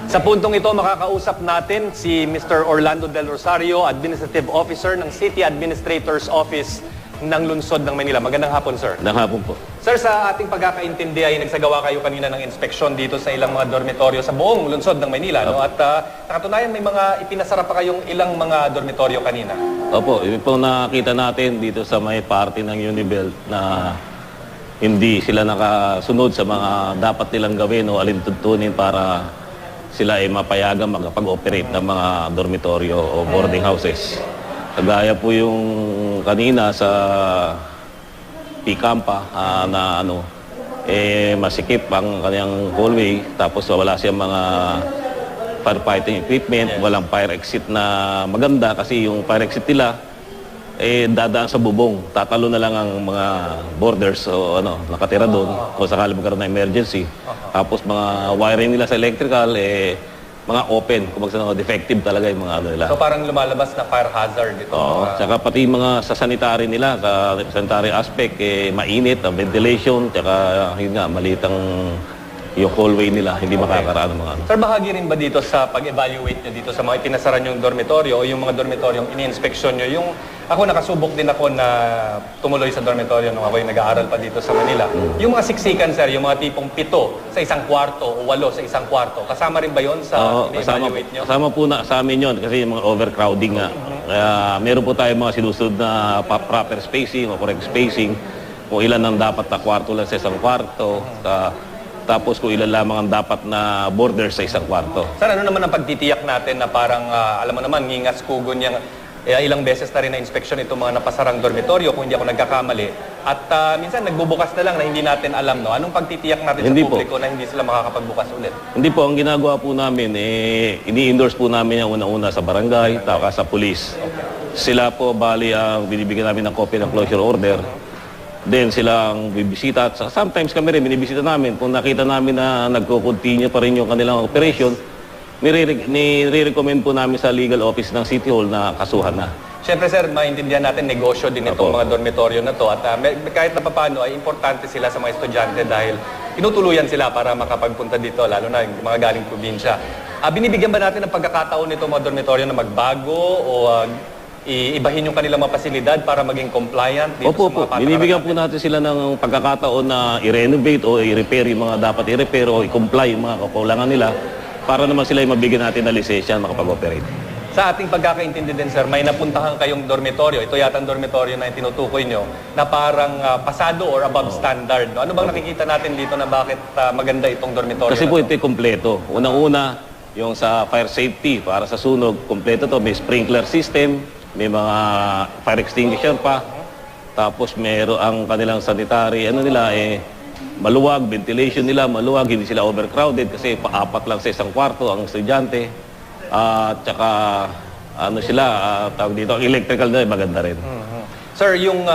Sa puntong ito, makakausap natin si Mr. Orlando Del Rosario, Administrative Officer ng City Administrator's Office ng Lungsod ng Manila. Magandang hapon, sir. Magandang hapon po. Sir, sa ating pagkakaintindi ay nagsagawa kayo kanina ng inspeksyon dito sa ilang mga dormitoryo sa buong lungsod ng Manila. No? At nakatunayan may mga ipinasara pa kayong ilang mga dormitoryo kanina. Opo, yun po nakita natin dito sa may party ng Unibelt na hindi sila nakasunod sa mga dapat nilang gawin o alintuntunin para sila ay mapayagan makapag-operate ng mga dormitoryo o boarding houses. Kagaya po yung kanina sa Picampa na masikip ang kanyang hallway, tapos wala siyang mga firefighting equipment, walang fire exit na maganda kasi yung fire exit nila dadaan sa bubong. Tatalo na lang ang mga borders o nakatira doon kung sakali magkaroon ng emergency. Tapos mga wiring nila sa electrical mga open, kung defective talaga yung mga nila. So parang lumalabas na fire hazard ito. Oo, tsaka pati mga sa sanitary nila, sa sanitary aspect, mainit, ang ventilation, tsaka yun nga, maliit ang yung hallway nila, hindi makakaraan ng mga Sir, bahagi rin ba dito sa pag-evaluate nyo dito sa mga ipinasaran yung dormitoryo o yung mga dormitoryong ini-inspeksyon nyo? Yung ako nakasubok din ako na tumuloy sa dormitoryo nung ako'y nag-aaral pa dito sa Manila. Yung mga siksikan, sir, yung mga tipong 7 sa isang kwarto o 8 sa isang kwarto, kasama rin ba yun sa ini-evaluate nyo? Kasama po na sa amin yun kasi yung mga overcrowding nga. Kaya meron po tayo mga sinusunod na proper spacing o correct spacing, kung ilan ang dapat na kwarto lang sa isang kwarto, tapos kung ilan lamang ang dapat na borders sa isang kwarto. Sir, ano naman ang pagtitiyak natin na parang, alam mo naman, ngingas kugon niyang ilang beses na rin na inspeksyon itong mga napasarang dormitoryo kung hindi ako nagkakamali. At minsan nagbubukas na lang na hindi natin alam, no? Anong pagtitiyak natin Hindi sa publiko na hindi sila makakapagbukas ulit? Hindi po, ang ginagawa po namin, ini-endorse po namin yung una-una sa barangay, taka sa police. Sila po, bali, ang binibigyan namin ng copy ng closure order. Then sila ang bibisita. At sometimes kami rin, binibisita namin. Kung nakita namin na nagko-continue pa rin yung kanilang operation, nire-recommend po namin sa legal office ng City Hall na kasuhan na. Siyempre, sir, maintindihan natin, negosyo din itong mga dormitoryo na to. At kahit na paano, ay importante sila sa mga estudyante dahil tinutuluyan sila para makapagpunta dito, lalo na yung mga galing probinsya. Binibigyan ba natin ng pagkakataon nito mga dormitoryo na magbago o iibahin yung kanilang mga pasilidad para maging compliant dito sa mga patakaran? Binibigyan po natin sila ng pagkakataon na i-renovate o i-repair yung mga dapat i-repair o i-comply yung mga kakulangan nila para naman sila mabigyan natin na lisensya makapag-operate. Sa ating pagkakaintindi din, sir, may napuntahan kayong dormitoryo. Ito yata ang dormitoryo na tinutukoy nyo na parang pasado or above standard. No? Ano bang nakikita natin dito na bakit maganda itong dormitoryo? Kasi po ito kompleto. Unang-una, yung sa fire safety, para sa sunog, kompleto to. May sprinkler system, may mga fire extinguisher pa. Tapos meron ang kanilang sanitary, maluwag, ventilation nila, maluwag, hindi sila overcrowded kasi paapat lang sa isang kwarto ang estudyante. Tsaka tawag dito, ang electrical na maganda rin. Sir, yung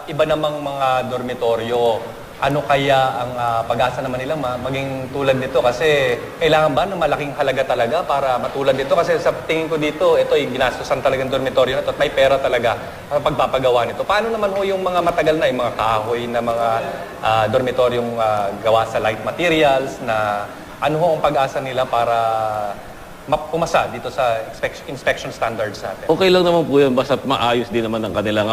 iba namang mga dormitoryo, ano kaya ang pag-asa naman nilang maging tulad nito? Kasi kailangan ba ng malaking halaga talaga para matulad dito? Kasi sa tingin ko dito, ito yung ginastosan talagang dormitoryo na ito at may pera talaga para pagpapagawa nito. Paano naman ho yung mga matagal na, yung mga kahoy na mga dormitoryong gawa sa light materials na ano ho ang pag-asa nila para pumasa dito sa inspection standards natin? Okay lang naman po yan, basta maayos din naman ang kanilang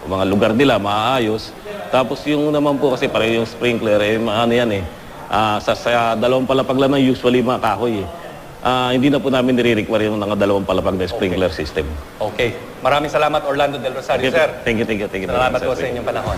mga lugar nila, maayos. Tapos yung naman po kasi para yung sprinkler, sa dalawang palapag lang usually mga kahoy. Hindi na po namin nire-require yung dalawang palapag na sprinkler system. Okay. Maraming salamat, Orlando Del Rosario, sir. Thank you. Salamat po sa inyong panahon.